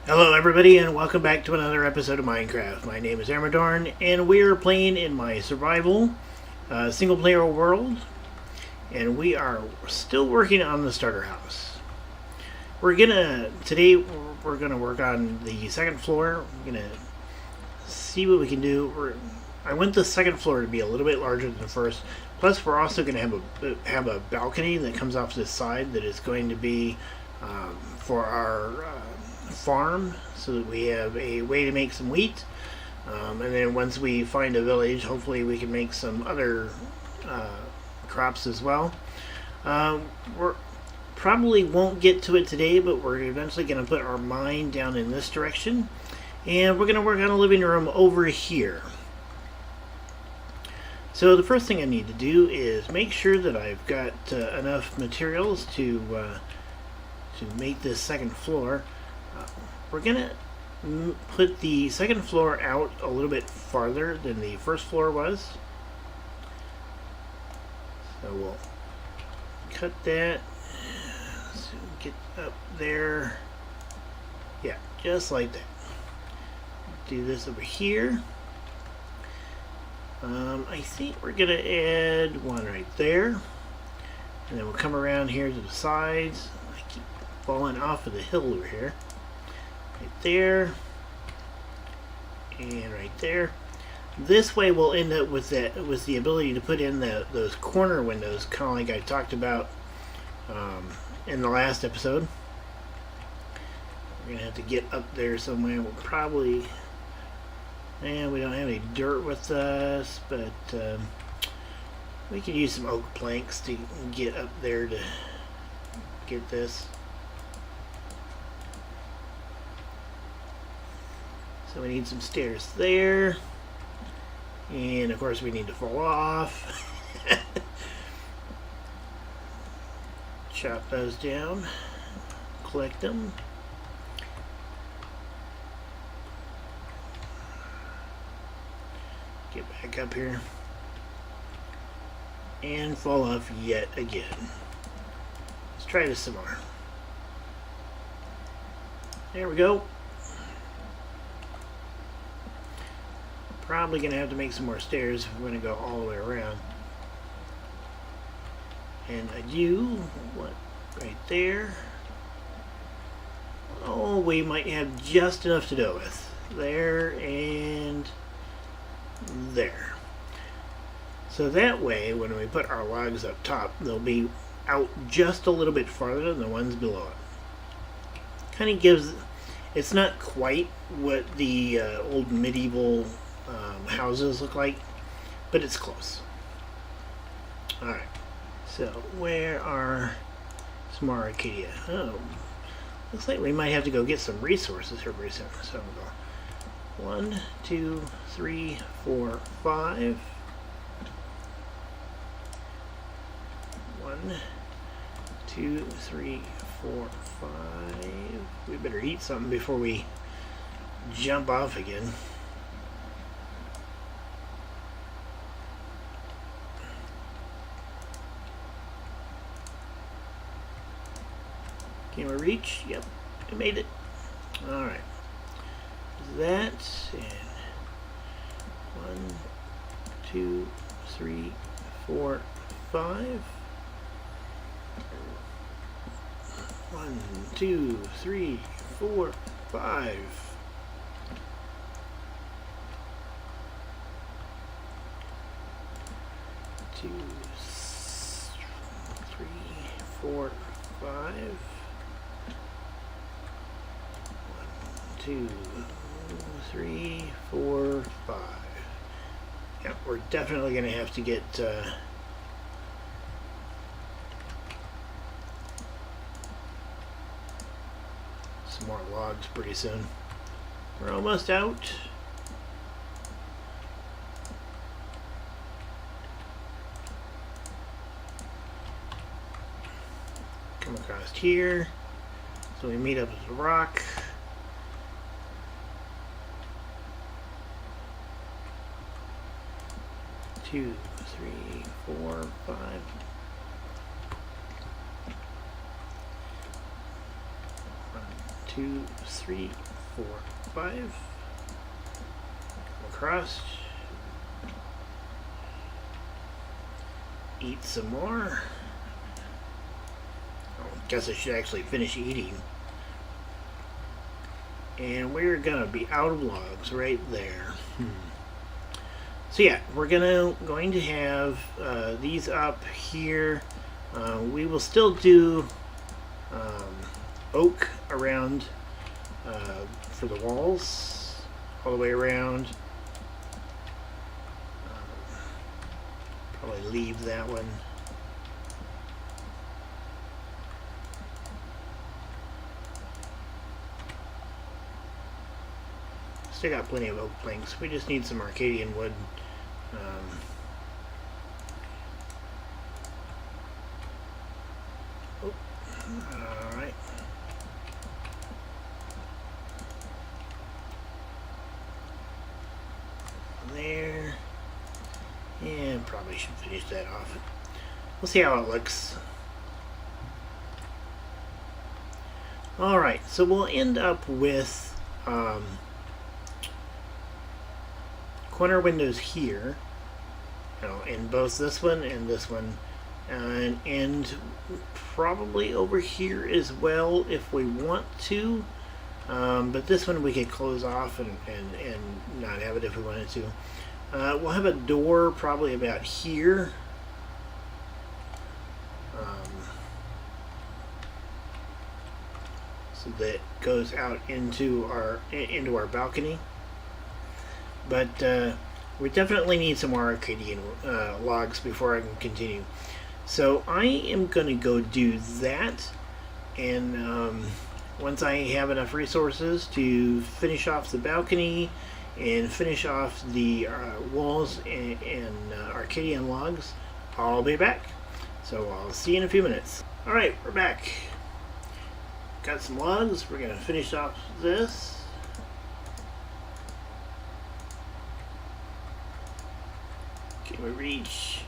Hello everybody and welcome back to another episode of Minecraft. My name is Amradorn and we are playing in my survival single player world, and we are still working on the starter house. Today we're gonna work on the second floor. We're gonna see what we can do. I want the second floor to be a little bit larger than the first. Plus we're also gonna have a balcony that comes off this side that is going to be for our farm, so that we have a way to make some wheat, and then once we find a village, hopefully we can make some other crops as well. We're probably won't get to it today, but we're eventually going to put our mine down in this direction, and we're going to work on a living room over here. So the first thing I need to do is make sure that I've got enough materials to make this second floor. We're gonna put the second floor out a little bit farther than the first floor was. So we'll cut that. So get up there. Yeah, just like that. Do this over here. I think we're gonna add one right there. And then we'll come around here to the sides. I keep falling off of the hill over here. Right there, and right there. This way we'll end up with the ability to put in those corner windows, kind of like I talked about in the last episode. We're gonna have to get up there somewhere. We'll probably, we don't have any dirt with us, but we can use some oak planks to get up there to get this. So we need some stairs there, and of course we need to fall off. Chop those down, collect them. Get back up here, and fall off yet again. Let's try this some more. There we go. Probably gonna have to make some more stairs if we're gonna go all the way around. And I do what right there. Oh, we might have just enough to do with. There and there. So that way, when we put our logs up top, they'll be out just a little bit farther than the ones below it. Kind of gives, it's not quite what the old medieval houses look like, but it's close. Alright, so where are some more Arcadia? Oh, looks like we might have to go get some resources here pretty soon. So we'll go 1, 2, 3, 4, 5. 1, 2, 3, 4, 5. We better eat something before we jump off again. Can we reach? Yep, we made it. Alright. That, and 1, 2, 3, 4, 5. 1, 2, 3, 4, 5. 2, 3, 4, 5. 2, 3, 4, 5. Yeah, we're definitely going to have to get some more logs pretty soon. We're almost out. Come across here. So we meet up at the rock. 2, 3, 4, 5. 1, 2, 3, 4, 5. Across. Eat some more. Oh, guess I should actually finish eating. And we're gonna be out of logs right there. So yeah, we're going to have these up here. We will still do oak around for the walls, all the way around. Probably leave that one. Still got plenty of oak planks. We just need some Arcadian wood. Alright. There. And probably should finish that off. We'll see how it looks. Alright, so we'll end up with corner windows here, in both this one and this one, and probably over here as well if we want to, but this one we could close off and not have it if we wanted to. We'll have a door probably about here. So that goes out into our balcony. But we definitely need some more Arcadian logs before I can continue. So I am going to go do that, and once I have enough resources to finish off the balcony and finish off the walls and Arcadian logs, I'll be back. So I'll see you in a few minutes. Alright, we're back. Got some logs. We're going to finish off this. Can we reach?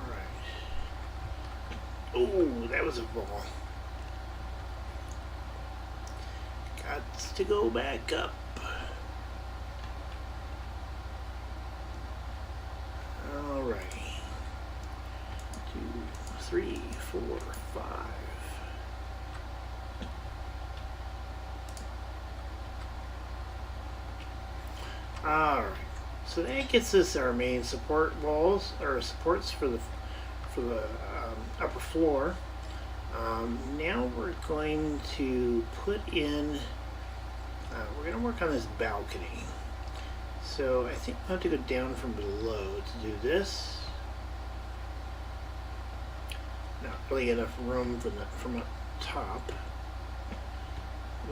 Alright. Oh, that was a ball. Got to go back up. Alright. 2, 3, 4, 5. Alright, so that gets us our main support walls, or supports for the upper floor. Now we're going to put in, we're going to work on this balcony. So I think we'll have to go down from below to do this. Not really enough room from up top.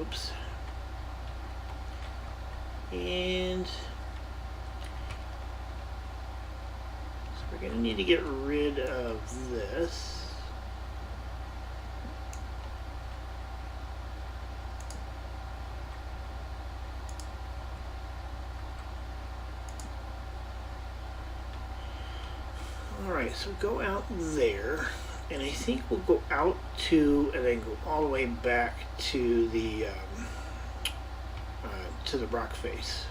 Oops. And so we're going to need to get rid of this. Alright, so go out there, and I think we'll go out to, and then go all the way back to the rock face.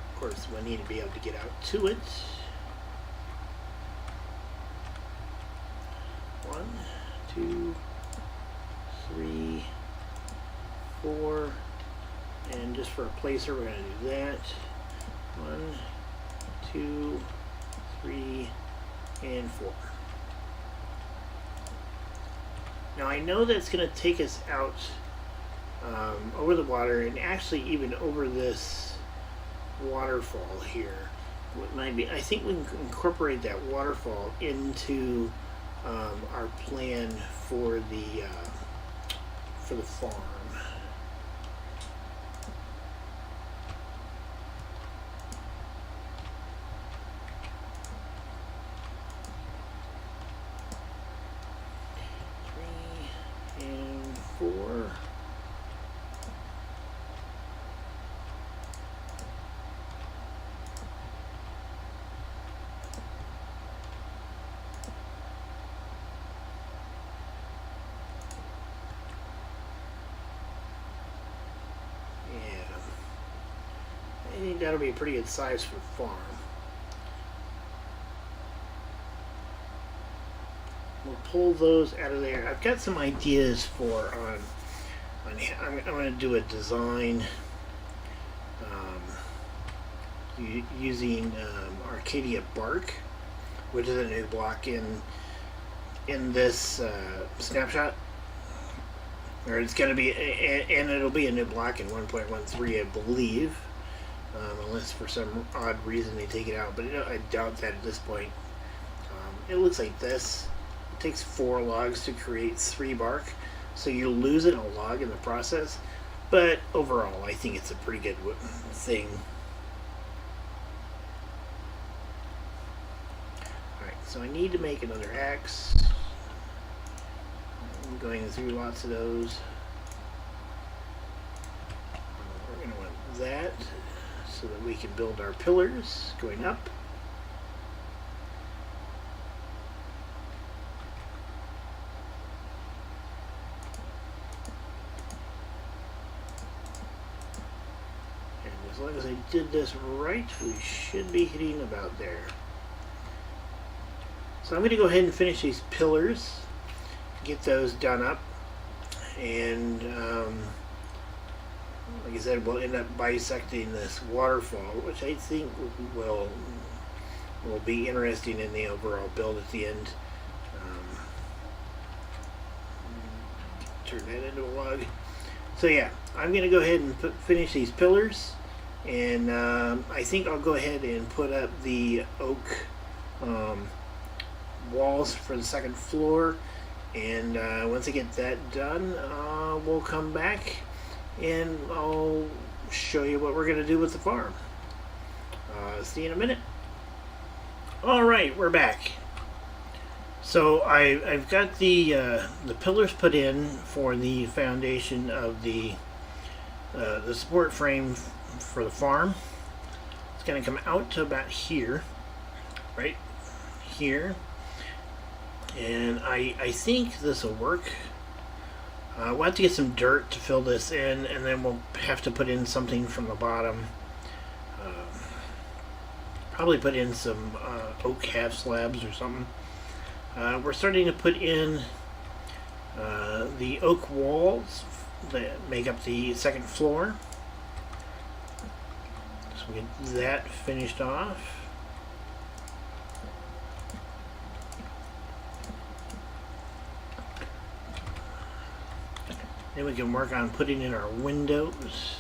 Of course, we need to be able to get out to it. 1, 2, 3, 4, and just for a placer, we're going to do that. 1, 2, 3, and 4. Now I know that's going to take us out over the water, and actually even over this waterfall here. What might be, I think we can incorporate that waterfall into our plan for the farm. think that'll be a pretty good size for farm. We'll pull those out of there. I've got some ideas for I'm going to do a design using Arcadia bark, which is a new block in this snapshot. Or it's going to be, and it'll be a new block in 1.13, I believe, unless for some odd reason they take it out. But I doubt that at this point. It looks like this. It takes 4 logs to create 3 bark, so you lose it in a log in the process. But overall, I think it's a pretty good thing. Alright, so I need to make another axe. I'm going through lots of those. We're going to want that so that we can build our pillars going up. And as long as I did this right, we should be hitting about there. So I'm going to go ahead and finish these pillars. Get those done up, and like I said, we'll end up bisecting this waterfall, which I think will be interesting in the overall build at the end. Turn that into a log. So yeah, I'm going to go ahead and finish these pillars, and I think I'll go ahead and put up the oak walls for the second floor. And once I get that done, we'll come back and I'll show you what we're going to do with the farm. See you in a minute. Alright, we're back. So I've got the pillars put in for the foundation of the support frame for the farm. It's going to come out to about here, right here. And I think this will work. We'll have to get some dirt to fill this in, and then we'll have to put in something from the bottom. Probably put in some oak half slabs or something. We're starting to put in the oak walls that make up the second floor. So we get that finished off. Then we can work on putting in our windows.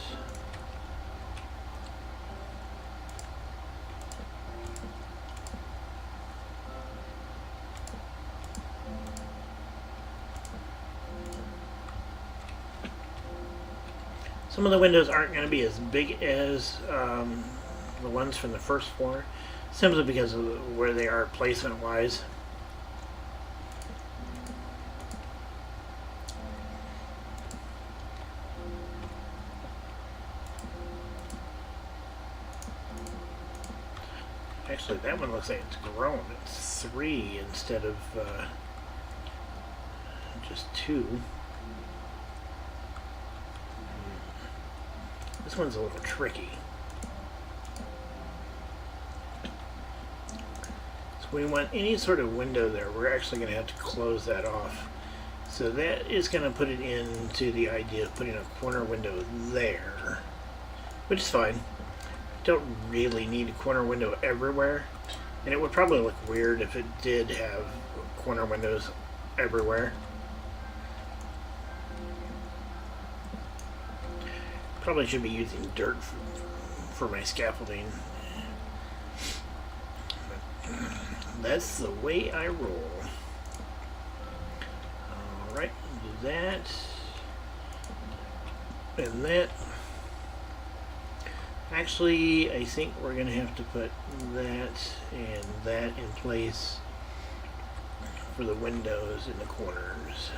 Some of the windows aren't going to be as big as the ones from the first floor, simply because of where they are placement-wise. Actually, that one looks like it's grown. It's 3 instead of just 2. This one's a little tricky. So we want any sort of window there. We're actually going to have to close that off. So that is going to put it into the idea of putting a corner window there, which is fine. Don't really need a corner window everywhere, and it would probably look weird if it did have corner windows everywhere. Probably should be using dirt for my scaffolding. That's the way I roll. Alright, do that and that. Actually, I think we're going to have to put that and that in place for the windows in the corners.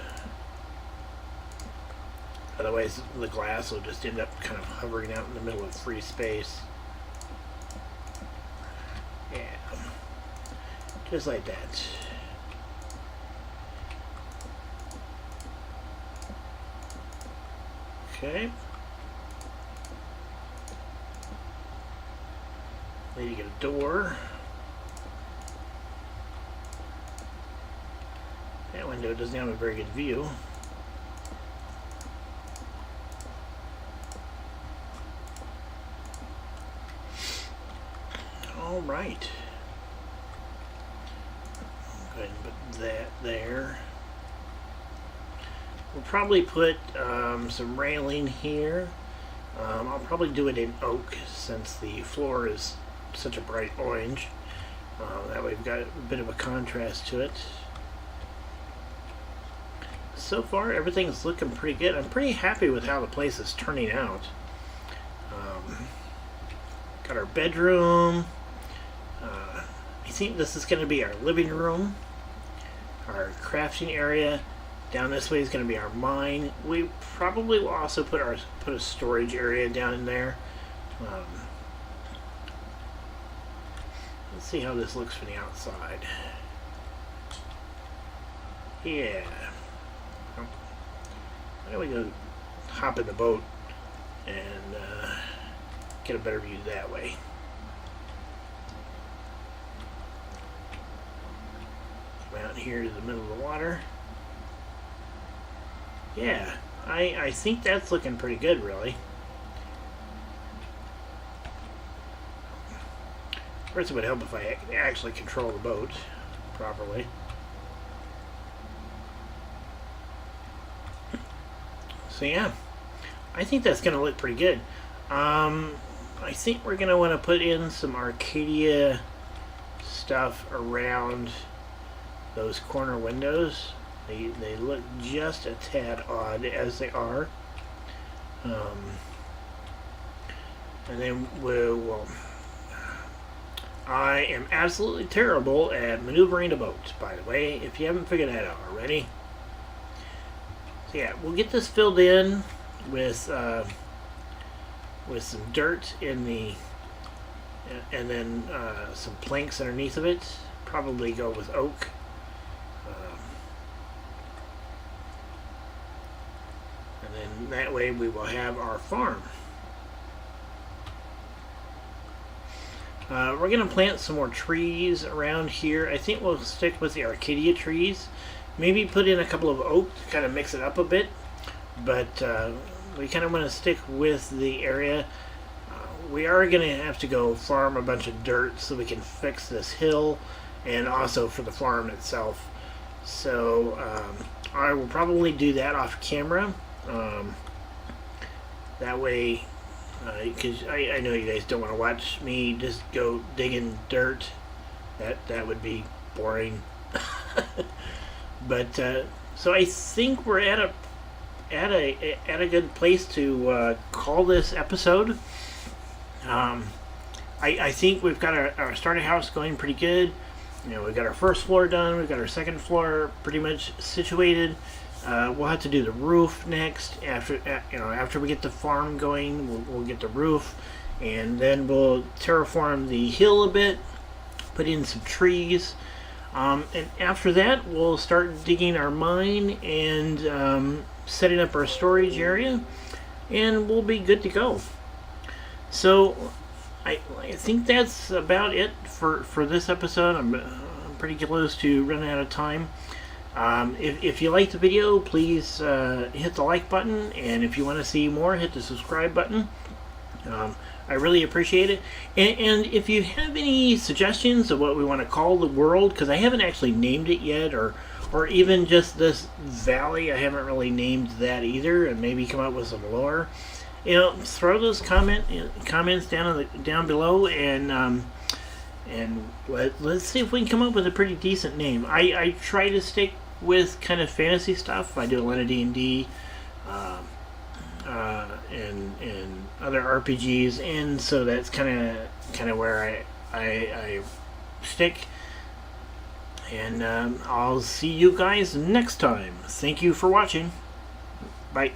Otherwise, the glass will just end up kind of hovering out in the middle of free space. Yeah. Just like that. Okay. Need to get a door. That window doesn't have a very good view. All right. Go ahead and put that there. We'll probably put some railing here. I'll probably do it in oak since the floor is such a bright orange. That way we've got a bit of a contrast to it. So far everything's looking pretty good. I'm pretty happy with how the place is turning out. Got our bedroom. I think this is going to be our living room. Our crafting area. Down this way is going to be our mine. We probably will also put a storage area down in there. Let's see how this looks from the outside. Yeah. Why don't we go hop in the boat and get a better view that way. Come out here to the middle of the water. Yeah, I think that's looking pretty good, really. First, it would help if I actually control the boat properly. So yeah, I think that's going to look pretty good. I think we're going to want to put in some Arcadia stuff around those corner windows. They look just a tad odd as they are. And then we'll I am absolutely terrible at maneuvering a boat, by the way, if you haven't figured that out already. So yeah, we'll get this filled in with some dirt in the, and then some planks underneath of it. Probably go with oak. And then that way we will have our farm. We're going to plant some more trees around here. I think we'll stick with the Arcadia trees. Maybe put in a couple of oak to kind of mix it up a bit. But we kind of want to stick with the area. We are going to have to go farm a bunch of dirt so we can fix this hill. And also for the farm itself. So I will probably do that off camera. That way, because I know you guys don't want to watch me just go digging dirt. That would be boring. But so I think we're at a good place to call this episode. I think we've got our starter house going pretty good. You know, we've got our first floor done. We've got our second floor pretty much situated. We'll have to do the roof next. After we get the farm going, we'll get the roof, and then we'll terraform the hill a bit, put in some trees, and after that we'll start digging our mine and setting up our storage area, and we'll be good to go. So I think that's about it for this episode. I'm pretty close to running out of time. If you like the video, please hit the like button, and if you want to see more, hit the subscribe button. I really appreciate it. And if you have any suggestions of what we want to call the world, because I haven't actually named it yet, or even just this valley, I haven't really named that either, and maybe come up with some lore. You know, throw those comments down below, and let's see if we can come up with a pretty decent name. I try to stick with kind of fantasy stuff. I do a lot of D&D and other RPGs, and so that's kind of where I stick. And I'll see you guys next time. Thank you for watching. Bye.